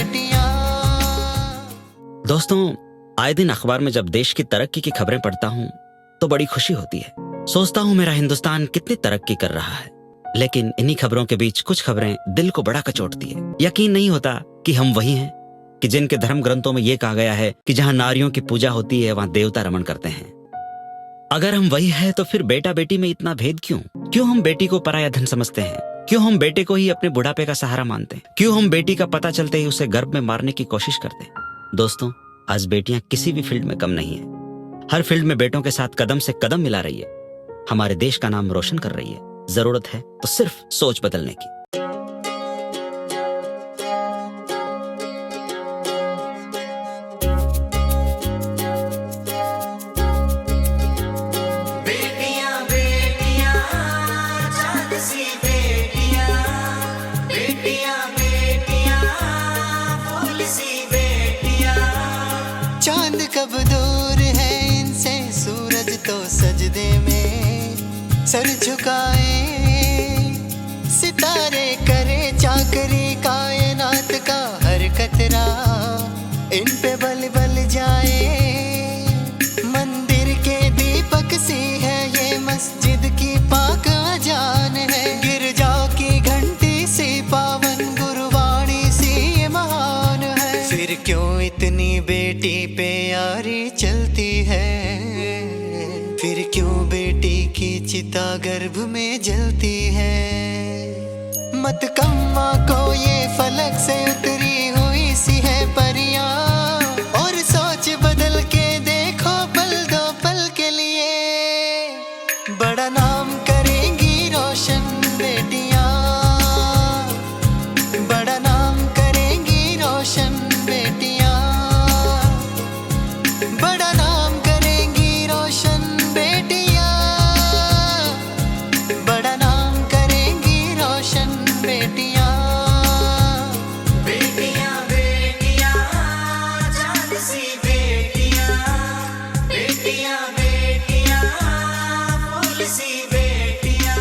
बेटियां। दोस्तों, आए दिन अखबार में जब देश की तरक्की की खबरें पढ़ता हूँ तो बड़ी खुशी होती है। सोचता हूँ मेरा हिंदुस्तान कितनी तरक्की कर रहा है, लेकिन इन्हीं खबरों के बीच कुछ खबरें दिल को बड़ा कचोटती है। यकीन नहीं होता कि हम वही हैं कि जिनके धर्म ग्रंथों में यह कहा गया है कि जहां नारियों की पूजा होती है वहां देवता रमण करते हैं। अगर हम वही है तो फिर बेटा बेटी में इतना भेद क्यों? क्यों हम बेटी को पराया धन समझते हैं? क्यों हम बेटे को ही अपने बुढ़ापे का सहारा मानते हैं? क्यों हम बेटी का पता चलते ही उसे गर्भ में मारने की कोशिश करते हैं? दोस्तों, आज बेटियां किसी भी फील्ड में कम नहीं है। हर फील्ड में बेटों के साथ कदम से कदम मिला रही है, हमारे देश का नाम रोशन कर रही है। जरूरत है तो सिर्फ सोच बदलने की। चांद कब दूर है इनसे, सूरज तो सजदे में सर झुकाए। सितारे करे चाकरी कायनात का हर कतरा इन पे बल बल जाए। मंदिर के दीपक सी है ये मस्जिद की पाक अजान है। गिरजाओं की घंटी सी पावन गुरुवाणी सी ये महान है। फिर क्यों इतनी बेटी पे यारी चलती है? फिर क्यों बेटी की चिता गर्भ में जलती है? मत कम्मा को ये फलक से उतरी हुई सी है परियां, और सोच बदल के देखो पल दो पल के लिए। बड़ा नाम करेंगी रोशन बेटियां, बड़ा नाम करेंगी रोशन बेटियां, बड़ा नाम करेंगी रोशन बेटियां, बड़ा नाम करेंगी रोशन बेटियां। बेटियां बेटियां चांद सी बेटियां, बेटियां बेटियां फूल सी बेटियां।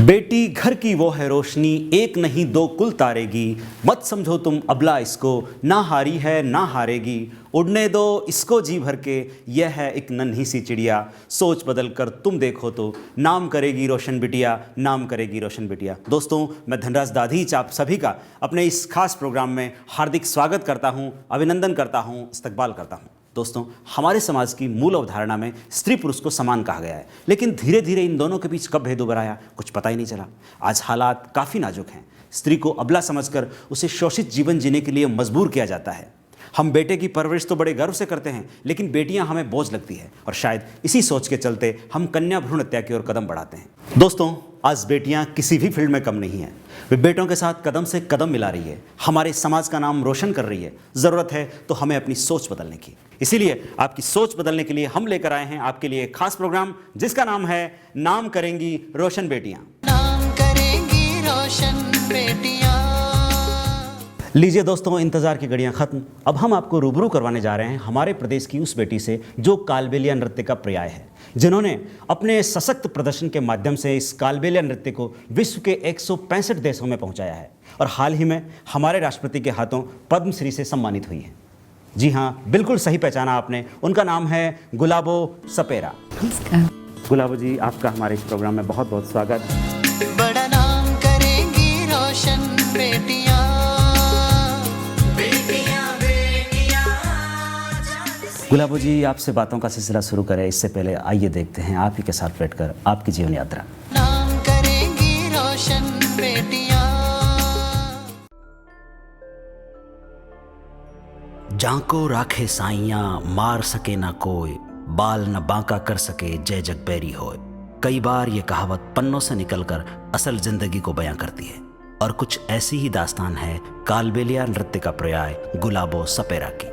बेटी घर की वो है रोशनी, एक नहीं दो कुल तारेगी। मत समझो तुम अबला इसको, ना हारी है ना हारेगी। उड़ने दो इसको जी भर के, यह है एक नन्ही सी चिड़िया। सोच बदल कर तुम देखो तो नाम करेगी रोशन बिटिया, नाम करेगी रोशन बिटिया। दोस्तों, मैं धनराज दाधीच आप सभी का अपने इस खास प्रोग्राम में हार्दिक स्वागत करता हूं, अभिनंदन करता हूं, इस्तकबाल करता हूं। दोस्तों, हमारे समाज की मूल अवधारणा में स्त्री पुरुष को समान कहा गया है, लेकिन धीरे धीरे इन दोनों के बीच कब भेद उभर आया कुछ पता ही नहीं चला। आज हालात काफ़ी नाजुक हैं। स्त्री को अबला समझकर उसे शोषित जीवन जीने के लिए मजबूर किया जाता है। हम बेटे की परवरिश तो बड़े गर्व से करते हैं, लेकिन बेटियां हमें बोझ लगती है, और शायद इसी सोच के चलते हम कन्या भ्रूण हत्या की ओर कदम बढ़ाते हैं। दोस्तों, आज बेटियां किसी भी फील्ड में कम नहीं हैं। वे बेटों के साथ कदम से कदम मिला रही है, हमारे समाज का नाम रोशन कर रही है। ज़रूरत है तो हमें अपनी सोच बदलने की। इसीलिए आपकी सोच बदलने के लिए हम लेकर आए हैं आपके लिए एक खास प्रोग्राम, जिसका नाम है नाम करेंगी रोशन बेटियां। नाम करेंगी रोशन बेटियां। लीजिए दोस्तों, इंतजार की घड़ियां खत्म। अब हम आपको रूबरू करवाने जा रहे हैं हमारे प्रदेश की उस बेटी से जो कालबेलिया नृत्य का पर्याय है, जिन्होंने अपने सशक्त प्रदर्शन के माध्यम से इस कालबेलिया नृत्य को विश्व के 165 देशों में पहुंचाया है, और हाल ही में हमारे राष्ट्रपति के हाथों पद्मश्री से सम्मानित हुई हैं। जी हाँ, बिल्कुल सही पहचाना आपने। उनका नाम है गुलाबो सपेरा। गुलाबो जी, आपका हमारे इस प्रोग्राम में बहुत बहुत स्वागत। बड़ा नाम करेंगी रोशन बेटियां, बेटियां बेटियां। गुलाबो जी, आपसे बातों का सिलसिला शुरू करें इससे पहले आइए देखते हैं आप ही के साथ बैठकर आपकी जीवन यात्रा। नाम करेंगी रोशन बेटियां। जांको राखे साइयां, मार सके ना कोई, बाल न बांका कर सके जय जगबैरी होए। कई बार ये कहावत पन्नों से निकलकर असल जिंदगी को बयां करती है, और कुछ ऐसी ही दास्तान है कालबेलिया नृत्य का पर्याय गुलाबो सपेरा की।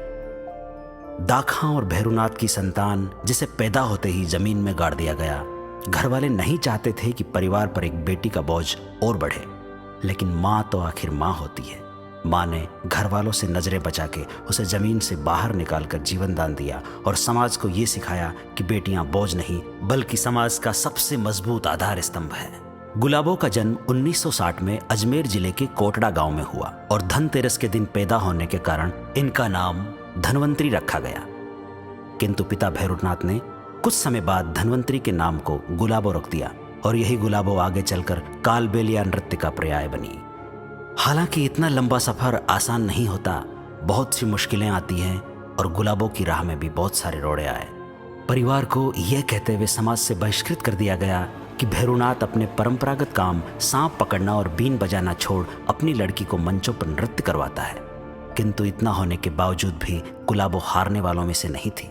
दाखा और भैरुनाथ की संतान, जिसे पैदा होते ही जमीन में गाड़ दिया गया। घर वाले नहीं चाहते थे कि परिवार पर एक बेटी का बोझ और बढ़े, लेकिन माँ तो आखिर माँ होती है। माँ ने घर वालों से नजरें बचा के उसे जमीन से बाहर निकालकर जीवन दान दिया, और समाज को ये सिखाया कि बेटियां बोझ नहीं बल्कि समाज का सबसे मजबूत आधार स्तंभ है। गुलाबों का जन्म 1960 में अजमेर जिले के कोटड़ा गांव में हुआ और धनतेरस के दिन पैदा होने के कारण इनका नाम धनवंतरी रखा गया। किंतु पिता भैरवनाथ ने कुछ समय बाद धनवंतरी के नाम को गुलाबो रख दिया और यही गुलाबो आगे चलकर कालबेलिया नृत्य का पर्याय बनी। हालांकि इतना लंबा सफर आसान नहीं होता, बहुत सी मुश्किलें आती हैं और गुलाबों की राह में भी बहुत सारे रोड़े आए। परिवार को यह कहते हुए समाज से बहिष्कृत कर दिया गया कि भैरवनाथ अपने परंपरागत काम सांप पकड़ना और बीन बजाना छोड़ अपनी लड़की को मंचों पर नृत्य करवाता है। किंतु इतना होने के बावजूद भी गुलाबो हारने वालों में से नहीं थी।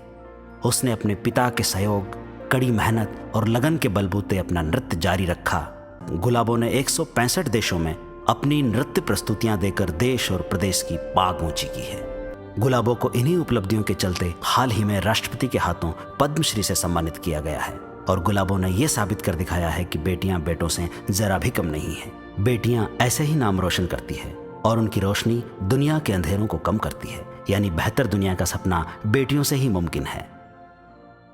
उसने अपने पिता के सहयोग, कड़ी मेहनत और लगन के बलबूते अपना नृत्य जारी रखा। गुलाबो ने 165 देशों में अपनी नृत्य प्रस्तुतियां देकर देश और प्रदेश की पाग ऊंची की है। गुलाबो को इन्हीं उपलब्धियों के चलते हाल ही में राष्ट्रपति के हाथों पद्मश्री से सम्मानित किया गया है और गुलाबो ने यह साबित कर दिखाया है कि बेटियां बेटों से जरा भी कम नहीं हैं। बेटियां ऐसे ही नाम रोशन करती है और उनकी रोशनी दुनिया के अंधेरों को कम करती है। यानी बेहतर दुनिया का सपना बेटियों से ही मुमकिन है।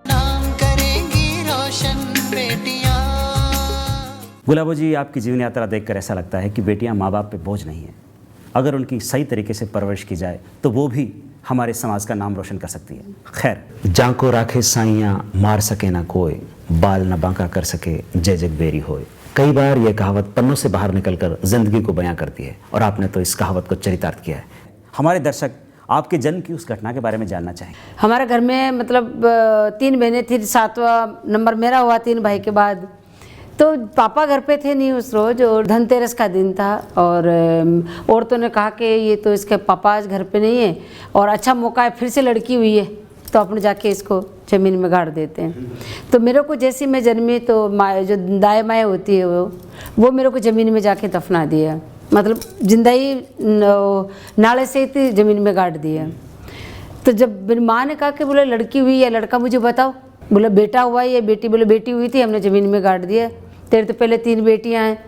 नाम करेंगी रोशन बेटियां। गुलाबो जी, आपकी जीवन यात्रा देखकर ऐसा लगता है कि बेटियां माँ बाप पे बोझ नहीं है। अगर उनकी सही तरीके से परवरिश की जाए तो वो भी हमारे समाज का नाम रोशन कर सकती है। खैर, जाको राखे साइयाँ मार सके ना कोई, बाल न बांका कर सके जय जग बेरी होए। कई बार यह कहावत पन्नों से बाहर निकलकर जिंदगी को बयां करती है और आपने तो इस कहावत को चरितार्थ किया है। हमारे दर्शक आपके जन्म की उस घटना के बारे में जानना चाहेंगे। हमारे घर में मतलब 3 बहनें थी, 7वां नंबर मेरा हुआ 3 भाई के बाद। तो पापा घर पे थे नहीं उस रोज़ और धनतेरस का दिन था और औरतों ने कहा कि ये तो इसके पापा आज घर पे नहीं है और अच्छा मौका है, फिर से लड़की हुई है तो अपन जाके इसको ज़मीन में गाड़ देते हैं। तो मेरे को जैसे मैं जन्मी तो जो दाई माँ होती है वो मेरे को ज़मीन में जाके दफना दिया, मतलब जिंदा ही नाले से ही ज़मीन में गाड़ दिया। तो जब मेरी माँ ने कहा कि बोले लड़की हुई या लड़का मुझे बताओ, बोले बेटा हुआ या बेटी, बोले बेटी हुई थी, हमने ज़मीन में गाड़ दिया। तेरे तो पहले 3 बेटियां हैं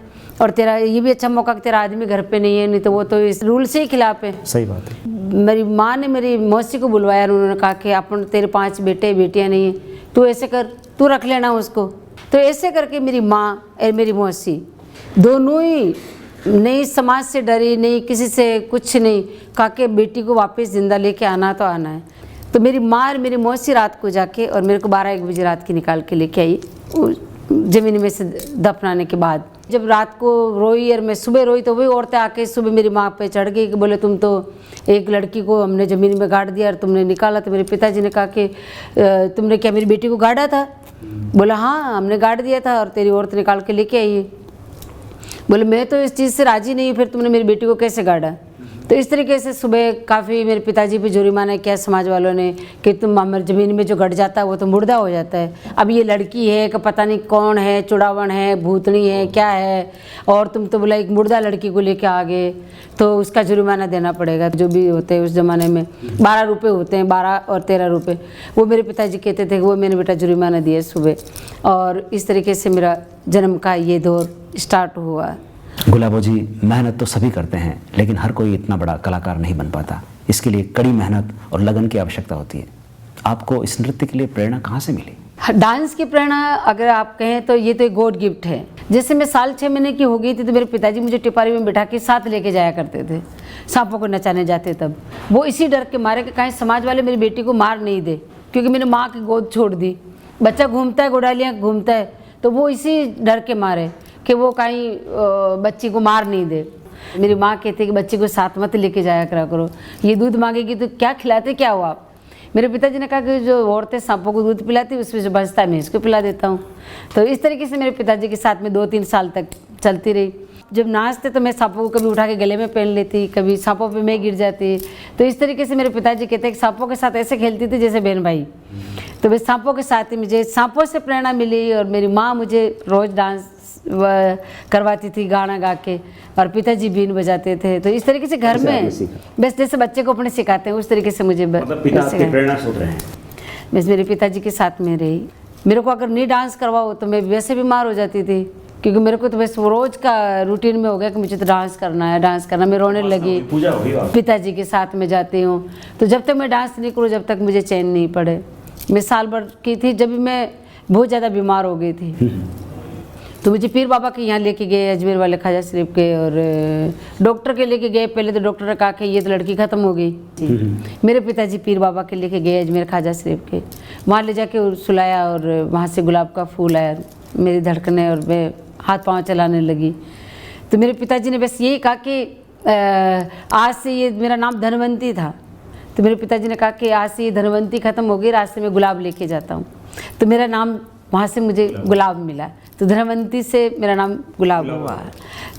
और तेरा ये भी अच्छा मौका कि तेरा आदमी घर पे नहीं है, नहीं तो वो तो इस रूल से ही खिलाफ है। सही बात है। मेरी माँ ने मेरी मौसी को बुलवाया और उन्होंने कहा कि अपन तेरे 5 बेटे बेटियां नहीं है, तू ऐसे कर, तू रख लेना उसको। तो ऐसे करके मेरी माँ और मेरी मौसी दोनों ही नहीं समाज से डरी, नहीं किसी से कुछ नहीं, कहा कि बेटी को वापस जिंदा लेके आना तो आना है। तो मेरी माँ और मेरी मौसी रात को जाके और मेरे को 12-1 बजे रात की निकाल के लेके आई ज़मीन में से दफनाने के बाद। जब रात को रोई और मैं सुबह रोई तो वही औरतें आके सुबह मेरी माँ पे चढ़ गई कि बोले तुम तो एक लड़की को हमने ज़मीन में गाड़ दिया और तुमने निकाला। तो मेरे पिताजी ने कहा कि तुमने क्या मेरी बेटी को गाड़ा था? बोला हाँ हमने गाड़ दिया था और तेरी औरत निकाल के लेके आई है। बोले मैं तो इस चीज़ से राज़ी नहीं हूँ, फिर तुमने मेरी बेटी को कैसे गाड़ा? तो इस तरीके से सुबह काफ़ी मेरे पिताजी पे जुर्माना किया समाज वालों ने कि तुम हमारी ज़मीन में जो गड़ जाता है वो तो मुर्दा हो जाता है। अब ये लड़की है कि पता नहीं कौन है, चुड़ावन है, भूतनी है, क्या है, और तुम तो बोला एक मुर्दा लड़की को लेके आ गए तो उसका जुर्माना देना पड़ेगा। जो भी होते हैं उस ज़माने में 12 रुपये होते हैं, 12 और 13 रुपये, वो मेरे पिताजी कहते थे कि वो मैंने बेटा जुर्माना दिया सुबह। और इस तरीके से मेरा जन्म का ये दौर स्टार्ट हुआ। गुलाबो जी, मेहनत तो सभी करते हैं लेकिन हर कोई इतना बड़ा कलाकार नहीं बन पाता। इसके लिए कड़ी मेहनत और लगन की आवश्यकता होती है। आपको इस नृत्य के लिए प्रेरणा कहाँ से मिली? डांस की प्रेरणा अगर आप कहें तो ये तो एक गॉड गिफ्ट है। जैसे मैं 6 महीने की हो गई थी तो मेरे पिताजी मुझे टिपारी में बिठा के साथ लेके जाया करते थे, सांपों को नचाने जाते। तब वो इसी डर के मारे कि कहीं समाज वाले मेरी बेटी को मार नहीं दे, क्योंकि मैंने माँ की गोद छोड़ दी। बच्चा घूमता है, गोडालियाँ घूमता है, तो वो इसी डर के मारे कि वो कहीं बच्ची को मार नहीं दे। मेरी माँ कहती है कि बच्ची को साथ मत लेके जाया करा करो, ये दूध मांगेगी तो क्या खिलाते क्या हो आप? मेरे पिताजी ने कहा कि जो औरतें सांपों को दूध पिलाती है उसमें जो बचता है मैं इसको पिला देता हूँ। तो इस तरीके से मेरे पिताजी के साथ में 2-3 साल तक चलती रही। जब नाचते तो मैं सांपों को कभी उठा के गले में पहन लेती, कभी सांपों पे मैं गिर जाती। तो इस तरीके से मेरे पिताजी कहते हैं कि सांपों के साथ ऐसे खेलती थी जैसे बहन भाई। तो मैं सांपों के साथ ही मुझे सांपों से प्रेरणा मिली और मेरी माँ मुझे रोज़ डांस करवाती थी गाना गा के और पिताजी बीन बजाते थे। तो इस तरीके से घर में बस जैसे बच्चे को अपने सिखाते हैं उस तरीके से मुझे प्रेरणा स्रोत रहे हैं। बस मेरे पिताजी के साथ में रही। मेरे को अगर नहीं डांस करवाओ तो मैं वैसे बीमार हो जाती थी, क्योंकि मेरे को तो बस रोज का रूटीन में हो गया कि मुझे तो डांस करना है, डांस करना। मैं रोने लगी, पिताजी के साथ में जाती हूँ। तो जब तक मैं डांस नहीं करूँ जब तक मुझे चैन नहीं पड़े। मैं साल भर की थी जब मैं बहुत ज़्यादा बीमार हो गई थी। तो मुझे पीर बाबा के यहाँ लेके गए, अजमेर वाले ख्वाजा शरीफ के, और डॉक्टर के लेके गए। पहले तो डॉक्टर ने कहा कि ये तो लड़की ख़त्म हो गई। मेरे पिताजी पीर बाबा के लेके गए अजमेर ख्वाजा शरीफ के, वहाँ ले जाके सुलाया और वहाँ से गुलाब का फूल आया, मेरी धड़कने और मैं हाथ पाँव चलाने लगी। तो मेरे पिताजी ने बस यही कहा कि आज से ये मेरा नाम धनवंती था, तो मेरे पिताजी ने कहा कि आज से ये धनवंती ख़त्म हो गई, आज से मैं गुलाब लेके जाता हूँ। तो मेरा नाम वहाँ से मुझे गुलाब मिला, तो धनवंती से मेरा नाम गुलाब हुआ,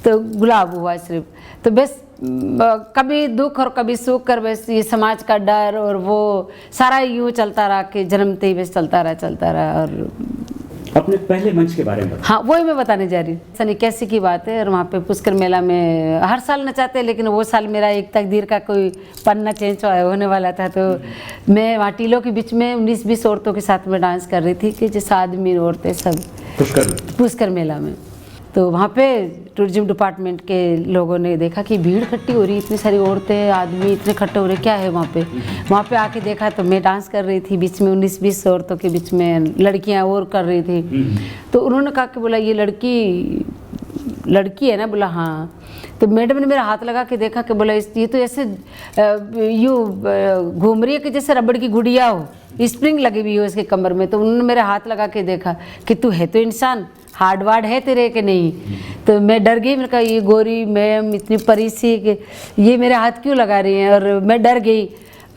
तो गुलाब हुआ सिर्फ। तो बस कभी दुख और कभी सुख कर बस ये समाज का डर और वो सारा यूँ चलता रहा कि जन्मते ही बस चलता रहा। और अपने पहले मंच के बारे में बताओ। हाँ, वही मैं बताने जा रही हूँ। सन 81 की बात है, और वहाँ पे पुष्कर मेला में हर साल नचाते हैं, लेकिन वो साल मेरा एक तकदीर का कोई पन्ना चेंज होने वाला था। तो मैं वहाँ टीलों के बीच में 19-20 औरतों के साथ में डांस कर रही थी कि जैसे आदमी औरतें सब पुष्कर मेला में। तो वहाँ पे टूरिज्म डिपार्टमेंट के लोगों ने देखा कि भीड़ इकट्ठी हो रही, इतनी सारी औरतें आदमी इतने इकट्ठे हो रहे, क्या है वहाँ पे आके देखा तो मैं डांस कर रही थी बीच में 19-20 औरतों के बीच में, लड़कियाँ और कर रही थी। तो उन्होंने कहा कि बोला ये लड़की है ना? बोला हाँ। तो मैडम ने मेरा हाथ लगा के देखा कि बोला ये तो ऐसे यूँ घूम रही है कि जैसे रबड़ की गुड़िया हो, स्प्रिंग लगी हुई हो इसके कमर में। तो उन्होंने मेरा हाथ लगा के देखा कि तू है तो इंसान, हार्ड वार्ड है तेरे कि नहीं। तो मैं डर गई, मैंने कहा ये गोरी मैम इतनी परी सी कि ये मेरे हाथ क्यों लगा रही हैं, और मैं डर गई।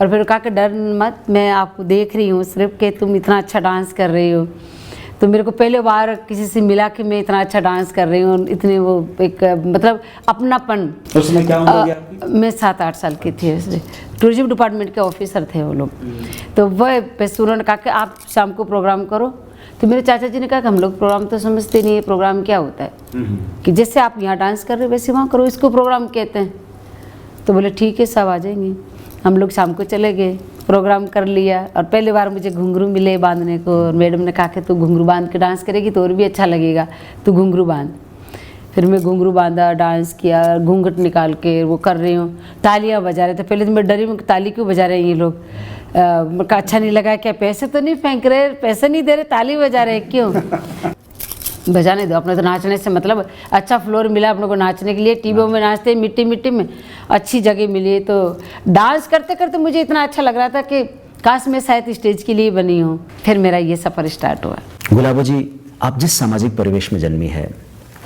और फिर कहा कि डर मत, मैं आपको देख रही हूँ सिर्फ कि तुम इतना अच्छा डांस कर रही हो। तो मेरे को पहले बार किसी से मिला कि मैं इतना अच्छा डांस कर रही हूँ, इतने वो एक मतलब अपनापन। उसमें क्या उम्र थी आपकी? मैं 7-8 साल की थी। टूरिज्म डिपार्टमेंट के ऑफिसर थे वो लोग। तो वह पैसे उन्होंने कहा कि आप शाम को प्रोग्राम करो। तो मेरे चाचा जी ने कहा कि हम लोग प्रोग्राम तो समझते नहीं है, प्रोग्राम क्या होता है, कि जैसे आप यहाँ डांस कर रहे हो वैसे वहाँ करो, इसको प्रोग्राम कहते हैं। तो बोले ठीक है, सब आ जाएंगे। हम लोग शाम को चले गए, प्रोग्राम कर लिया। और पहली बार मुझे घुंघरू मिले बांधने को, और मैडम ने कहा कि तू घुंघरू बांध के डांस करेगी तो और भी अच्छा लगेगा, तू घुंघरू बांध। फिर मैं घुंघरू बांधा, डांस किया, घूंघट निकाल के वो कर रही हूँ, तालियां बजा रहे थे। पहले तो मैं डरी हूँ कि ताली क्यों बजा रहे हैं ये लोग, का अच्छा नहीं लगा, क्या पैसे तो नहीं फेंक रहे, पैसे नहीं दे रहे, ताली बजा रहे क्यों? बजाने दो, अपने तो नाचने से मतलब अच्छा फ्लोर मिला अपने को नाचने के लिए। टीवियों में नाचते मिट्टी में अच्छी जगह मिली। तो डांस करते करते मुझे इतना अच्छा लग रहा था कि काश मैं शायद स्टेज के लिए बनी हूँ। फिर मेरा ये सफ़र स्टार्ट हुआ। गुलाबो जी, आप जिस सामाजिक परिवेश में जन्मी है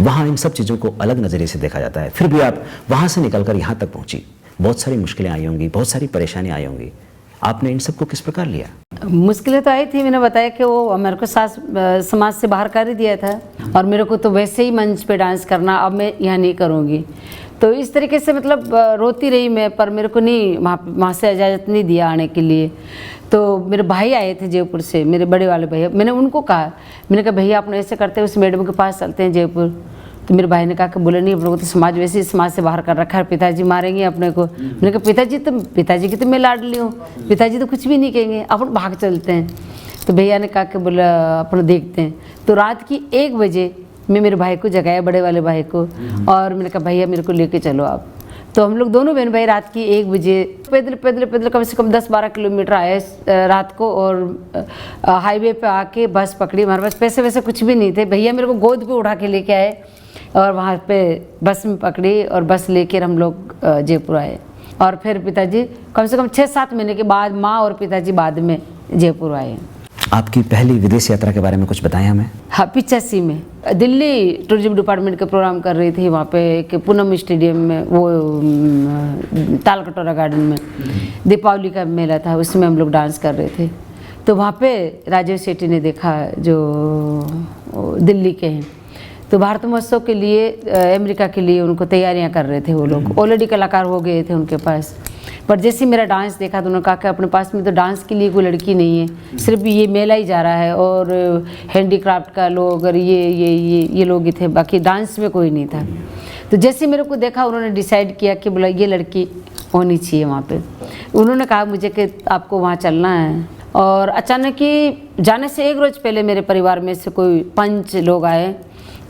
वहाँ इन सब चीज़ों को अलग नज़रिए से देखा जाता है, फिर भी आप वहाँ से निकलकर यहाँ तक पहुँची। बहुत सारी मुश्किलें आई होंगी, बहुत सारी परेशानी आई होंगी, आपने इन सबको किस प्रकार लिया? मुश्किलें तो आई थी, मैंने बताया कि वो मेरे को समाज से बाहर कर ही दिया था, और मेरे को तो वैसे ही मंच पे डांस करना, अब मैं यहाँ नहीं करूँगी। तो इस तरीके से मतलब रोती रही मैं, पर मेरे को नहीं वहाँ से इजाज़त नहीं दिया आने के लिए। तो मेरे भाई आए थे जयपुर से, मेरे बड़े वाले भैया, मैंने उनको कहा, मैंने कहा भैया अपने ऐसे करते हैं, उस मैडम के पास चलते हैं जयपुर। तो मेरे भाई ने कहा कि बोले नहीं, अपने को तो समाज वैसे ही समाज से बाहर कर रखा है, पिताजी मारेंगे अपने को। मैंने कहा पिताजी की तो मैं लाडली हूँ, पिताजी तो कुछ भी नहीं कहेंगे, अपन भाग चलते हैं। तो भैया ने कहा कि बोला अपन देखते हैं। तो रात की 1 बजे मैं मेरे भाई को जगाया, बड़े वाले भाई को, और मैंने कहा भैया मेरे को लेके चलो आप। तो हम लोग दोनों बहन भाई रात की 1 बजे पैदल कम से कम 10-12 किलोमीटर आए रात को, और हाईवे पे आके बस पकड़ी। हमारे पास पैसे वैसे कुछ भी नहीं थे, भैया मेरे को गोद पे उठा के लेके आए, और वहाँ पे बस में पकड़ी, और बस लेकर हम लोग जयपुर आए। और फिर पिताजी कम से कम 6-7 महीने के बाद माँ और पिताजी बाद में जयपुर आए। आपकी पहली विदेश यात्रा के बारे में कुछ बताएं हमें। हाँ, 85 में दिल्ली टूरिज्म डिपार्टमेंट का प्रोग्राम कर रही थी, वहाँ पे एक पूनम स्टेडियम में, वो तालकटोरा गार्डन में दीपावली का मेला था, उसमें हम लोग डांस कर रहे थे। तो वहाँ पे राजेश शेट्टी ने देखा, जो दिल्ली के हैं, तो भारत महोत्सव के लिए अमेरिका के लिए उनको तैयारियां कर रहे थे। वो लोग ऑलरेडी कलाकार हो गए थे उनके पास, पर जैसे मेरा डांस देखा तो उन्होंने कहा कि अपने पास में तो डांस के लिए कोई लड़की नहीं है, सिर्फ ये मेला ही जा रहा है, और हैंडीक्राफ्ट का लोग और ये लोग ही थे, बाकी डांस में कोई नहीं था। तो जैसे मेरे को देखा उन्होंने डिसाइड किया कि बोला ये लड़की होनी चाहिए वहाँ पे। उन्होंने कहा मुझे कि आपको वहाँ चलना है। और अचानक ही जाने से 1 रोज़ पहले मेरे परिवार में से कोई 5 लोग आए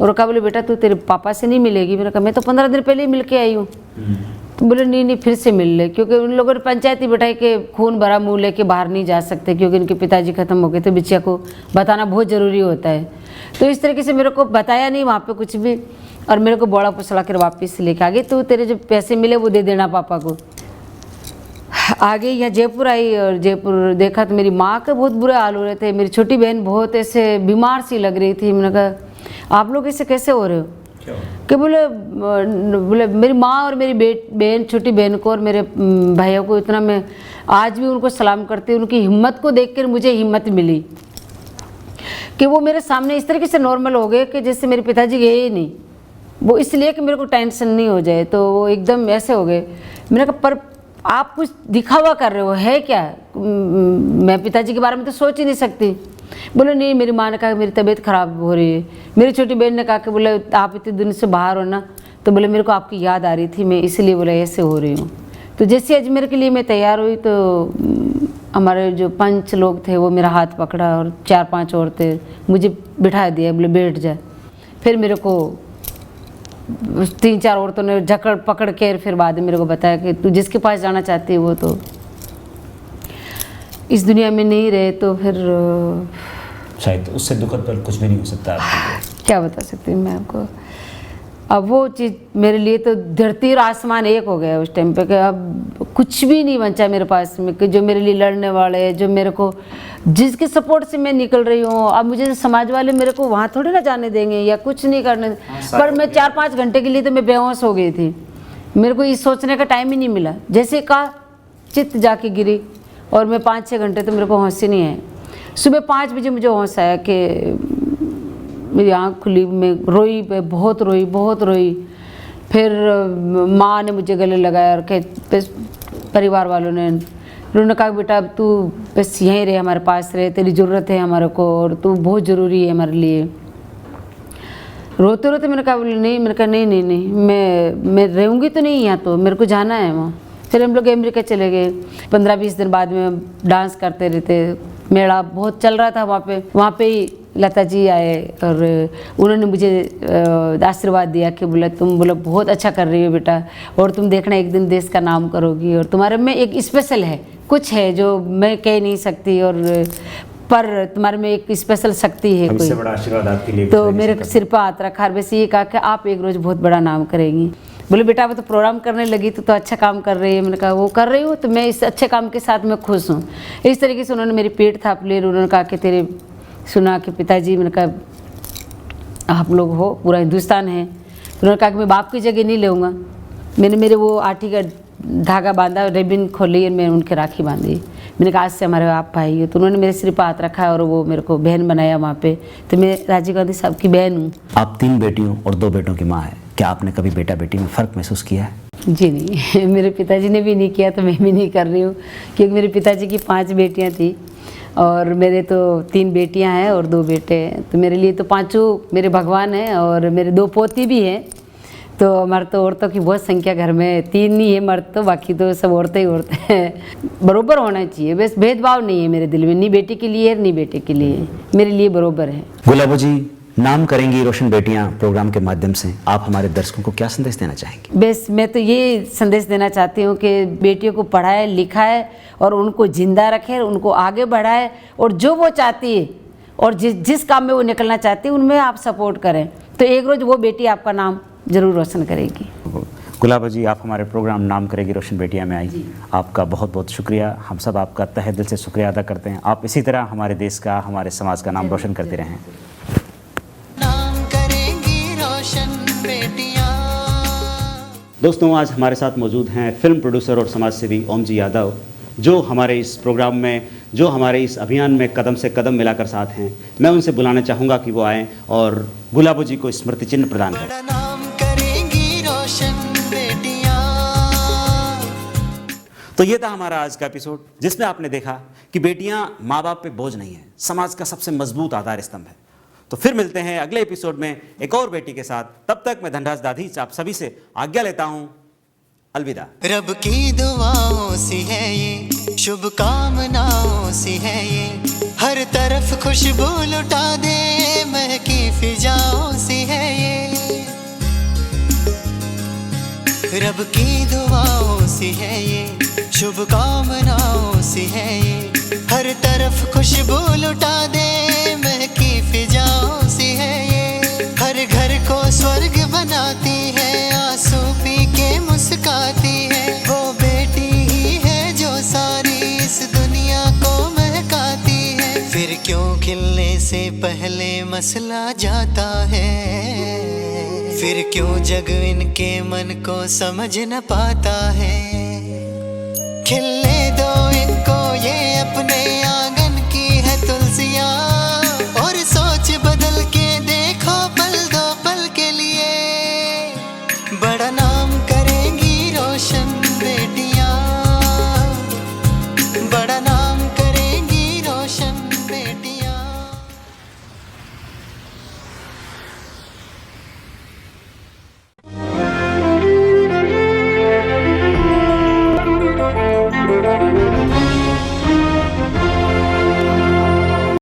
और कहा बोले बेटा तू तेरे पापा से नहीं मिलेगी। मैंने कहा मैं तो 15 दिन पहले ही मिल के आई हूँ। तो बोले नहीं नहीं फिर से मिल ले, क्योंकि उन लोगों ने पंचायती बैठाई के खून भरा मुंह लेके बाहर नहीं जा सकते, क्योंकि उनके पिताजी खत्म हो गए थे। बिटिया को बताना बहुत ज़रूरी होता है। तो इस तरीके से मेरे को बताया नहीं वहाँ पे कुछ भी, और मेरे को बोला पुछला कर वापस लेके आ गए। तो तेरे जो पैसे मिले वो दे देना पापा को। आगे यहाँ जयपुर आई, और जयपुर देखा तो मेरी माँ के बहुत बुरे हाल हो रहे थे। मेरी छोटी बहन बहुत ऐसे बीमार सी लग रही थी। मैंने कहा आप लोग ऐसे कैसे हो रहे हो? कि बोले मेरी माँ और मेरी बहन छोटी बहन को और मेरे भाइयों को इतना मैं आज भी उनको सलाम करती हूँ। उनकी हिम्मत को देखकर मुझे हिम्मत मिली कि वो मेरे सामने इस तरीके से नॉर्मल हो गए कि जैसे मेरे पिताजी गए ही नहीं। वो इसलिए कि मेरे को टेंशन नहीं हो जाए, तो वो एकदम ऐसे हो गए। मैंने कहा पर आप कुछ दिखावा कर रहे हो, है क्या? मैं पिताजी के बारे में तो सोच ही नहीं सकती। बोले नहीं, मेरी माँ ने कहा मेरी तबीयत ख़राब हो रही है। मेरी छोटी बहन ने कहा कि बोले आप इतने दिन से बाहर हो ना, तो बोले मेरे को आपकी याद आ रही थी, मैं इसलिए बोले ऐसे हो रही हूँ। तो जैसे अजमेर के लिए मैं तैयार हुई तो हमारे जो पंच लोग थे वो मेरा हाथ पकड़ा और 4-5 औरतें मुझे बिठा दिया, बोले बैठ जाए। फिर मेरे को 3-4 औरतों ने जकड़ पकड़ के फिर बाद में मेरे को बताया कि तू जिसके पास जाना चाहती है वो तो इस दुनिया में नहीं रहे, तो फिर शायद उससे दुखद पल कुछ भी नहीं हो सकता आपको। क्या बता सकती हूँ मैं आपको। अब वो चीज़ मेरे लिए तो धरती और आसमान एक हो गया उस टाइम पे, कि अब कुछ भी नहीं बचा मेरे पास में, कि जो मेरे लिए लड़ने वाले, जो मेरे को जिसके सपोर्ट से मैं निकल रही हूँ, अब मुझे समाज वाले मेरे को वहाँ थोड़ी ना जाने देंगे या कुछ नहीं करने। पर मैं 4-5 घंटे के लिए तो मैं बेहोश हो गई थी। मेरे को ये सोचने का टाइम ही नहीं मिला। जैसे कहा चित्त जाके गिरी, और मैं 5-6 घंटे तो मेरे को होश ही नहीं है। सुबह 5 बजे मुझे होश आया कि मेरी आँख खुली, मैं रोई, बहुत रोई। फिर माँ ने मुझे गले लगाया और परिवार वालों ने उन्होंने कहा बेटा तू बस यहीं रहे, हमारे पास रहे, तेरी ज़रूरत है हमारे को और तू बहुत ज़रूरी है हमारे लिए। रोते रोते मैंने कहा नहीं, मैंने कहा नहीं मैं रहूँगी तो नहीं यहाँ, तो मेरे को जाना है वहाँ। फिर हम लोग अमेरिका चले गए। 15-20 दिन बाद में डांस करते रहते, मेला बहुत चल रहा था वहाँ पे ही लता जी आए और उन्होंने मुझे आशीर्वाद दिया कि बोला तुम बोला बहुत अच्छा कर रही हो बेटा, और तुम देखना एक दिन देश का नाम करोगी, और तुम्हारे में एक स्पेशल है, कुछ है जो मैं कह नहीं सकती, और पर तुम्हारे में एक स्पेशल शक्ति है कोई। बड़ा आशीर्वाद आपके लिए। तो मेरे सिर पर हाथ रखा और वैसे ये कहा कि आप एक रोज़ बहुत बड़ा नाम करेंगी। बोले बेटा वो तो प्रोग्राम करने लगी तो अच्छा काम कर रही है। मैंने कहा वो कर रही हूँ तो मैं इस अच्छे काम के साथ मैं खुश हूँ। इस तरीके से उन्होंने मेरी पेट थाप ली। उन्होंने कहा कि तेरे सुना कि पिताजी, मैंने कहा आप लोग हो पूरा हिंदुस्तान है। उन्होंने कहा कि मैं बाप की जगह नहीं लेऊँगा। मैंने मेरे वो आठी का धागा बांधा, रिबिन खोली और मैं उनके राखी बांधी। मैंने कहा आज से हमारे आप भाई हो। तो उन्होंने मेरे सिर पर हाथ रखा और वो मेरे को बहन बनाया वहाँ पे। तो मैं राजीव गांधी साहब की बहन हूँ। आप 3 बेटियों और 2 बेटों की माँ है, क्या आपने कभी बेटा बेटी में फ़र्क महसूस किया है? जी नहीं, मेरे पिताजी ने भी नहीं किया तो मैं भी नहीं कर रही हूँ, क्योंकि मेरे पिताजी की 5 बेटियाँ थी और मेरे तो 3 बेटियाँ हैं और 2 बेटे हैं। तो मेरे लिए तो 5 मेरे भगवान हैं और मेरे 2 पोती भी हैं। तो हमारे तो औरतों की बहुत संख्या घर में, 3 नहीं है मर्द, तो बाकी तो सब औरतें ही औरतें हैं। बरोबर होना चाहिए, बस भेदभाव नहीं है मेरे दिल में, नहीं बेटी के लिए नहीं बेटे के लिए, मेरे लिए बरोबर है। गुलाबो जी, नाम करेंगी रोशन बेटियां प्रोग्राम के माध्यम से आप हमारे दर्शकों को क्या संदेश देना चाहेंगे? बस मैं तो ये संदेश देना चाहती हूँ कि बेटियों को पढ़ाए लिखाए और उनको जिंदा रखे, उनको आगे बढ़ाए, और जो वो चाहती है और जिस काम में वो निकलना चाहती है उनमें आप सपोर्ट करें, तो एक रोज़ वो बेटी आपका नाम जरूर रोशन करेगी। गुलाबो जी, आप हमारे प्रोग्राम नाम करेगी रोशन बेटियां में आई, आपका बहुत बहुत शुक्रिया। हम सब आपका तहे दिल से शुक्रिया अदा करते हैं। आप इसी तरह हमारे देश का, हमारे समाज का नाम रोशन करते रहें। दोस्तों, आज हमारे साथ मौजूद हैं फिल्म प्रोड्यूसर और समाज सेवी ओम जी यादव, जो हमारे इस प्रोग्राम में, जो हमारे इस अभियान में कदम से कदम मिलाकर साथ हैं। मैं उनसे बुलाना चाहूँगा कि वो आएँ और गुलाबो जी को स्मृति चिन्ह प्रदान करें। तो ये था हमारा आज का एपिसोड, जिसमें आपने देखा कि बेटियां माँ बाप पे बोझ नहीं है, समाज का सबसे मजबूत आधार स्तंभ है। तो फिर मिलते हैं अगले एपिसोड में एक और बेटी के साथ। तब तक मैं धनराज दाधीच आप सभी से आज्ञा लेता हूँ। अलविदा। रब की दुआओं सी है ये, शुभकामनाओं सी है ये, हर तरफ खुशबू लुटा दे, महकी फिजाओं सी है ये। रब की दुआओं से है ये, शुभकामनाओं से है ये, हर तरफ खुशबू लुटा दे महकी फिजाओं से है ये, हर घर को स्वर्ग बनाती है, आंसू पी के मुस्काती है, वो बेटी ही है जो सारी इस दुनिया को महकाती है। फिर क्यों खिलने से पहले मसला जाता है, फिर क्यों जग इनके मन को समझ न पाता है। खिल